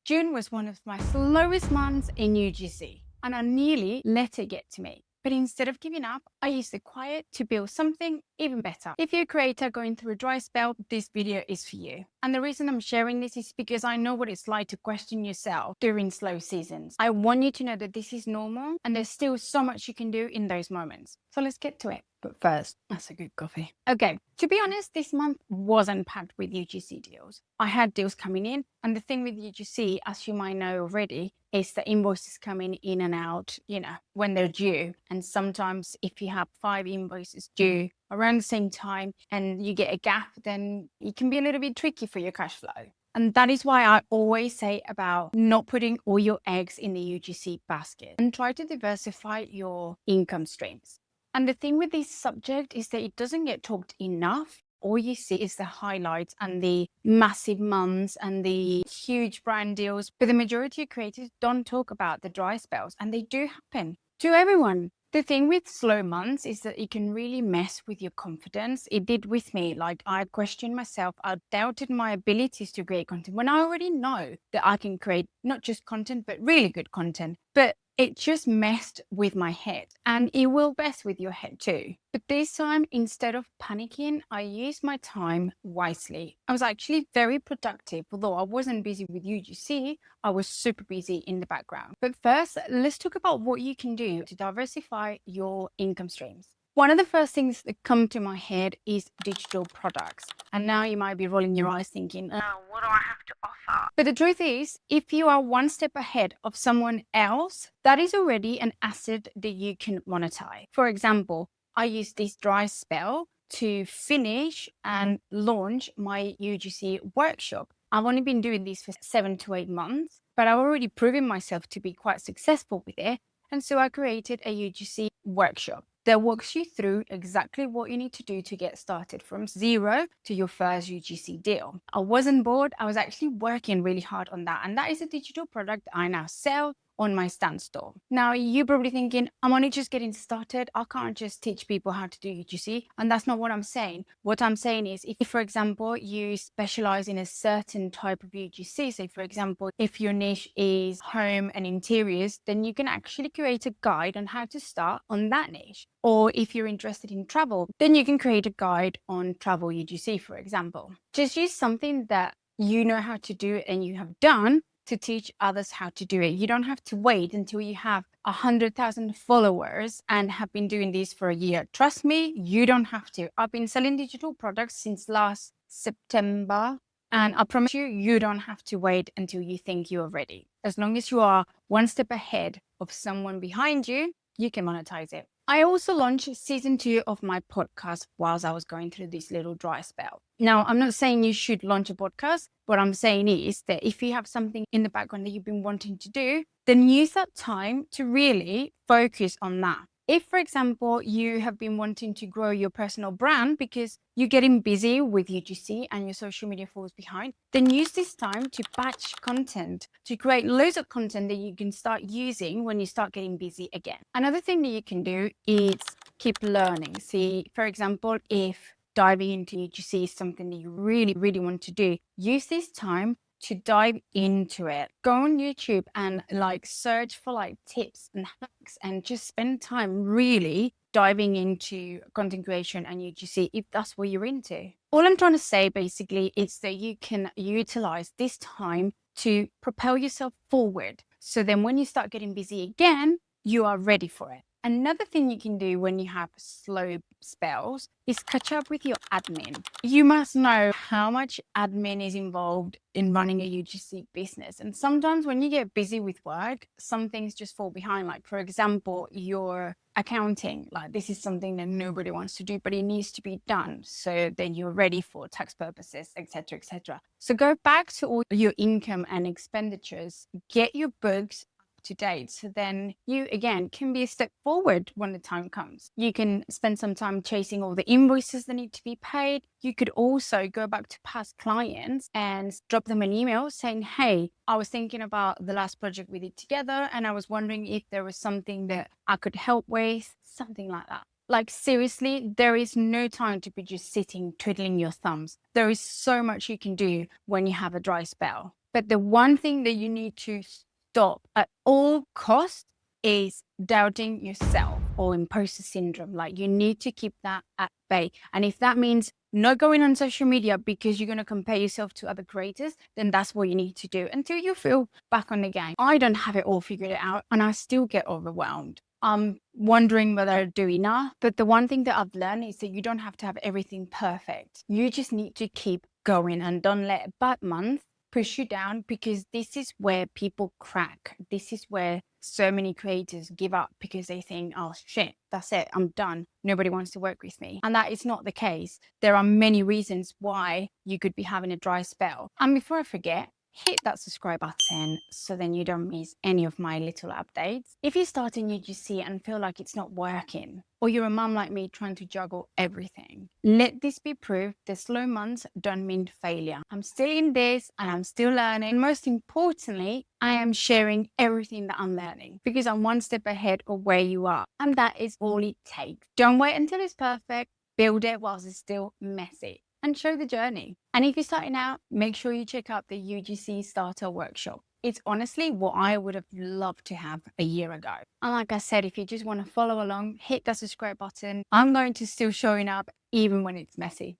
June was one of my slowest months in UGC, and I nearly let it get to me. But instead of giving up, I used the quiet to build something even better. If you're a creator going through a dry spell, this video is for you. And the reason I'm sharing this is because I know what it's like to question yourself during slow seasons. I want you to know that this is normal and there's still so much you can do in those moments. So let's get to it. But first, that's a good coffee. Okay, to be honest, this month wasn't packed with UGC deals. I had deals coming in, and the thing with UGC, as you might know already, is the invoices coming in and out, when they're due. And sometimes if you have 5 invoices due around the same time and you get a gap, then it can be a little bit tricky for your cash flow. And that is why I always say about not putting all your eggs in the UGC basket and try to diversify your income streams. And the thing with this subject is that it doesn't get talked enough. All you see is the highlights and the massive months and the huge brand deals. But the majority of creators don't talk about the dry spells, and they do happen to everyone. The thing with slow months is that it can really mess with your confidence. It did with me. Like, I questioned myself. I doubted my abilities to create content when I already know that I can create not just content, but really good content. But it just messed with my head, and it will mess with your head too. But this time, instead of panicking, I used my time wisely. I was actually very productive. Although I wasn't busy with UGC, I was super busy in the background. But first, let's talk about what you can do to diversify your income streams. One of the first things that come to my head is digital products. And now you might be rolling your eyes thinking, oh, what do I have to offer? But the truth is, if you are one step ahead of someone else, that is already an asset that you can monetize. For example, I use this dry spell to finish and launch my UGC workshop. I've only been doing this for 7 to 8 months, but I've already proven myself to be quite successful with it. And so I created a UGC workshop that walks you through exactly what you need to do to get started from zero to your first UGC deal. I wasn't bored. I was actually working really hard on that. And that is a digital product I now sell on my stand store. Now, you're probably thinking, I'm only just getting started. I can't just teach people how to do UGC. And that's not what I'm saying. What I'm saying is, if, for example, you specialize in a certain type of UGC, say, for example, if your niche is home and interiors, then you can actually create a guide on how to start on that niche. Or if you're interested in travel, then you can create a guide on travel UGC, for example. Just use something that you know how to do and you have done to teach others how to do it. You don't have to wait until you have 100,000 followers and have been doing this for a year. Trust me, you don't have to. I've been selling digital products since last September, and I promise you, you don't have to wait until you think you're ready. As long as you are one step ahead of someone behind you, you can monetize it. I also launched season 2 of my podcast whilst I was going through this little dry spell. Now, I'm not saying you should launch a podcast. What I'm saying is that if you have something in the background that you've been wanting to do, then use that time to really focus on that. If, for example, you have been wanting to grow your personal brand because you're getting busy with UGC and your social media falls behind, then use this time to batch content, to create loads of content that you can start using when you start getting busy again. Another thing that you can do is keep learning. See, for example, if diving into UGC is something that you really, really want to do, use this time to dive into it. Go on YouTube and search for tips and hacks and just spend time really diving into content creation and UGC if that's what you're into. All I'm trying to say basically is that you can utilize this time to propel yourself forward. So then when you start getting busy again, you are ready for it. Another thing you can do when you have slow spells is catch up with your admin. You must know how much admin is involved in running a UGC business. And sometimes when you get busy with work, some things just fall behind. Like, for example, your accounting. This is something that nobody wants to do, but it needs to be done. So then you're ready for tax purposes, etc., etc. So go back to all your income and expenditures, get your books to date. So then you again can be a step forward when the time comes. You can spend some time chasing all the invoices that need to be paid. You could also go back to past clients and drop them an email saying, hey, I was thinking about the last project we did together and I was wondering if there was something that I could help with, something like that. Seriously, there is no time to be just sitting twiddling your thumbs. There is so much you can do when you have a dry spell. But the one thing that you need to stop at all costs is doubting yourself or imposter syndrome. Like, you need to keep that at bay. And if that means not going on social media because you're going to compare yourself to other creators, then that's what you need to do until you feel back on the game. I don't have it all figured out and I still get overwhelmed. I'm wondering whether I do enough. But the one thing that I've learned is that you don't have to have everything perfect. You just need to keep going and don't let a bad month push you down, because this is where people crack. This is where so many creators give up because they think, oh shit, that's it, I'm done. Nobody wants to work with me. And that is not the case. There are many reasons why you could be having a dry spell. And before I forget, hit that subscribe button so then you don't miss any of my little updates. If you're starting UGC and feel like it's not working, or you're a mum like me trying to juggle everything, let this be proof that slow months don't mean failure. I'm still in this and I'm still learning. And most importantly, I am sharing everything that I'm learning because I'm one step ahead of where you are. And that is all it takes. Don't wait until it's perfect. Build it whilst it's still messy, and show the journey. And if you're starting out, make sure you check out the UGC Starter Workshop. It's honestly what I would have loved to have a year ago. And like I said, if you just want to follow along, hit that subscribe button. I'm going to still showing up even when it's messy.